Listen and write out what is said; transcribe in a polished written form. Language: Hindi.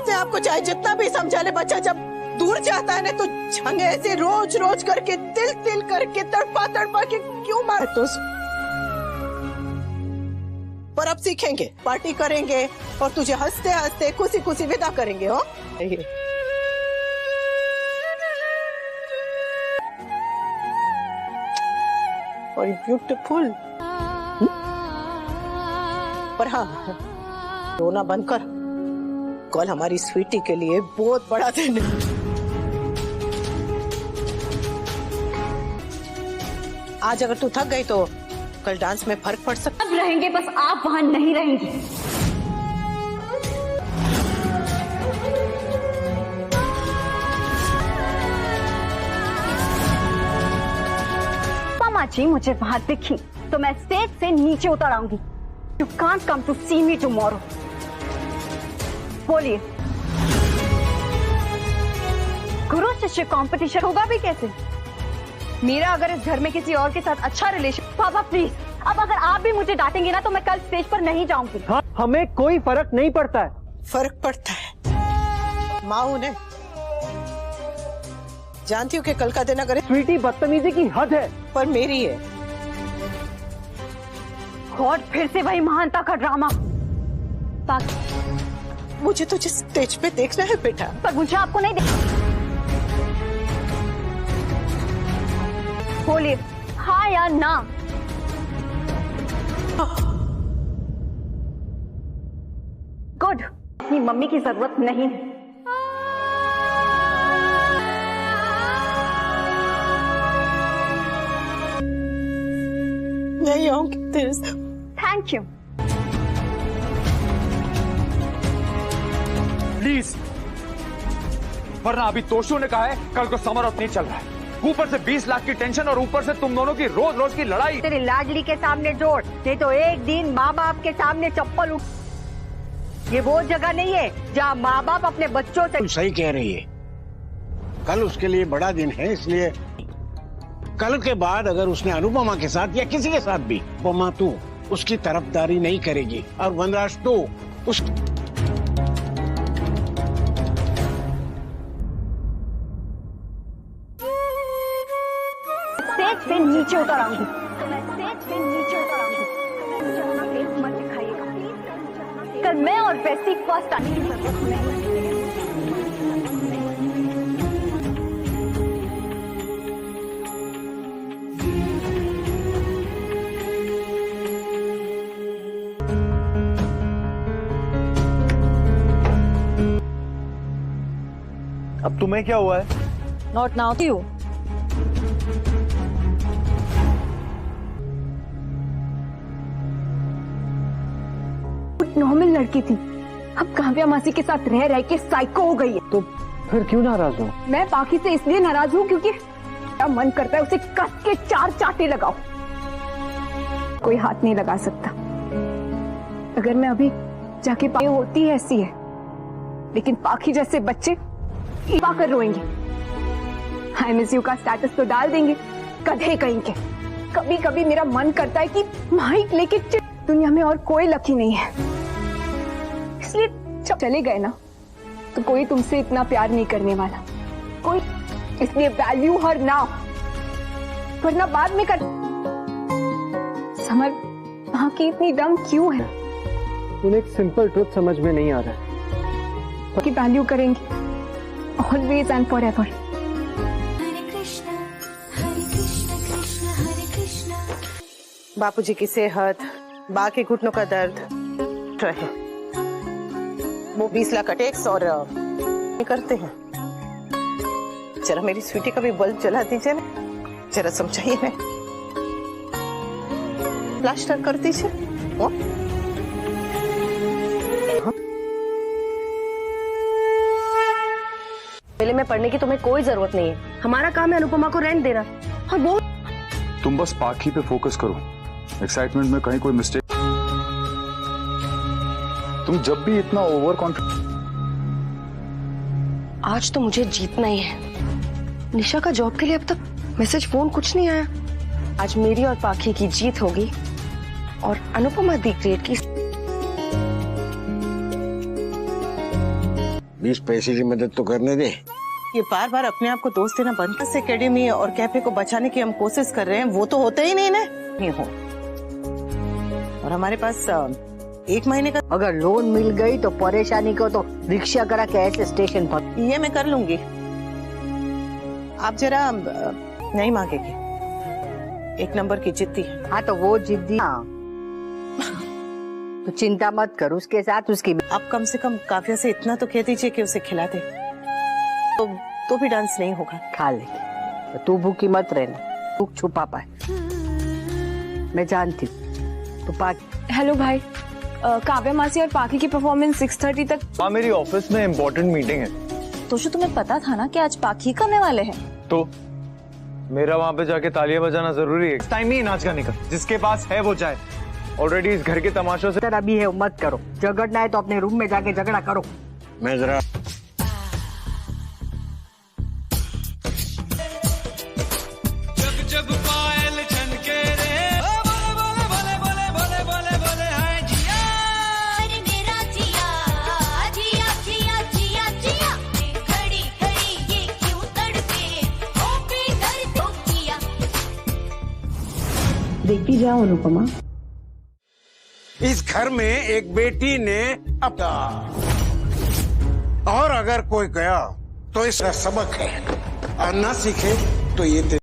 से आपको चाहे जितना भी समझा ले, बच्चा जब दूर जाता है ना तो झंगे ऐसे रोज रोज करके तिल तिल करके तड़पा तड़पा के क्यों मारे तो। पर अब सीखेंगे, पार्टी करेंगे और तुझे हंसते हंसते खुशी खुशी विदा करेंगे। हो और ब्यूटीफुल। पर हाँ, रोना बंद कर, कल हमारी स्वीटी के लिए बहुत बड़ा दिन है। आज अगर तू थक गई तो कल डांस में फर्क पड़ सकता। अब रहेंगे, बस आप वहां नहीं रहेंगे। मामा जी मुझे वहां दिखी तो मैं स्टेज से नीचे उतर आऊंगी। You can't come to see me tomorrow. बोलिए, गुरु शिष्य कंपटीशन होगा भी कैसे? मेरा अगर इस घर में किसी और के साथ अच्छा रिलेशन। पापा प्लीज, अब अगर आप भी मुझे डांटेंगे ना तो मैं कल स्टेज पर नहीं जाऊंगी। हाँ, हमें कोई फर्क नहीं पड़ता है। फर्क पड़ता है माऊ ने। जानती हूँ कि कल का दिन अगर स्वीटी बदतमीजी की हद है, पर मेरी है। और फिर से वही महानता का ड्रामा। मुझे तुझे स्टेज पे देखना है बेटा। पर मुझे आपको नहीं बोलिए हाँ या ना। गुड, अपनी मम्मी की जरूरत नहीं है। नहीं आऊंगी तेरे से। Thank you. प्लीज, वरना अभी तोशु ने कहा है कल को समर ऑफ नहीं चल रहा है, ऊपर से 20 लाख की टेंशन और ऊपर से तुम दोनों की रोज रोज की लड़ाई। तेरी लाडली के सामने जोड़, नहीं तो एक दिन माँ बाप के सामने चप्पल उठ। ये वो जगह नहीं है जहाँ माँ बाप अपने बच्चों से। तुम सही कह रही है, कल उसके लिए बड़ा दिन है, इसलिए कल के बाद अगर उसने अनुपमा के साथ या किसी के साथ भी, उपमा तू उसकी तरफदारी नहीं करेगी और वनराज तो उस स्टेज से नीचे उतर आऊंगी। मैं स्टेज से नीचे उतर आऊंगी। मत दिखाइएगा। कल मैं और बेस्टी फर्स्ट आने की जरूरत नहीं। अब तुम्हें क्या हुआ है? Not now you. नॉर्मल लड़की थी, अब काव्या मासी के साथ रह रह के साइको हो गई है। तो फिर क्यों नाराज हो? मैं बाकी से इसलिए नाराज हूँ क्योंकि मेरा मन करता है उसे कस के 4 चांटे लगाओ। कोई हाथ नहीं लगा सकता। अगर मैं अभी जाके पाई होती है ऐसी है, लेकिन पाखी जैसे बच्चे पाकर रोएंगे। आई मिस यू का स्टेटस तो डाल देंगे, गधे कहीं के। कभी कभी मेरा मन करता है कि माइक लेके दुनिया में और कोई लकी नहीं है, इसलिए जब चले गए ना तो कोई तुमसे इतना प्यार नहीं करने वाला कोई, इसलिए वैल्यू हर नाउ, वरना बाद में कर। समर वहां की इतनी दम क्यों है? उन्हें एक सिंपल ट्रुथ समझ में नहीं आ रहा है कि वैल्यू करेंगे ऑलवेज एंड फॉर एवर। बापूजी की सेहत, बाकी घुटनों का दर्द रहे, वो 20 लाख का टैक्स और करते हैं। जरा मेरी स्वीटी का भी बल्ब जला दीजिए ना, जरा समझाइए ना, प्लास्टर कर दीजिए। मेले में पढ़ने की तुम्हें कोई जरूरत नहीं है, हमारा काम है अनुपमा को रेंट देना। और वो तुम बस पाखी पे फोकस करो, एक्साइटमेंट में कहीं कोई मिस्टेक। तुम जब भी इतना ओवर कॉन्फिडेंट। आज तो मुझे जीतना ही है। निशा का जॉब के लिए अब तक मैसेज फोन कुछ नहीं आया। आज मेरी और पाखी की जीत होगी और अनुपमा दी ग्रेड की। 20 पैसे की मदद तो करने दे। ये बार बार अपने आप को दोस्त देना बंद कर। एकेडमी और कैफे को बचाने की हम कोशिश कर रहे हैं, वो तो होते ही नहीं ना। नहीं हो। और हमारे पास 1 महीने का अगर लोन मिल गई तो परेशानी को तो रिक्शा करा के ऐसे स्टेशन पर। ये मैं कर लूंगी, आप जरा नहीं मांगेगी। 1 नंबर की जिद्दी है। हाँ तो वो जिद्दी, हाँ तो चिंता मत कर, उसके साथ उसकी। आप कम से कम काव्या से इतना तो कह दीजिए कि उसे खिला दे, तो भी डांस नहीं होगा। खा लेगी तो तू भूखी मत रहना, भूख छुपा पाए। मैं जानती हूँ। तो हेलो भाई, काव्या मासी और पाखी की परफॉर्मेंस 6:30 तक। हाँ, मेरी ऑफिस में इम्पोर्टेंट मीटिंग है। तोशु, तुम्हें पता था ना कि आज पाखी करने वाले हैं? तो मेरा वहाँ पे जाके तालियां बजाना जरूरी है? टाइम ही नाच गाने का, जिसके पास है वो जाए। ऑलरेडी इस घर के तमाशों से तरह भी है, मत करो। झगड़ना है तो अपने रूम में जाके झगड़ा करो। मैं जरा देखती जाओ अनुपमा। इस घर में एक बेटी ने अपना, और अगर कोई गया तो इसका सबक है, और ना सीखे तो ये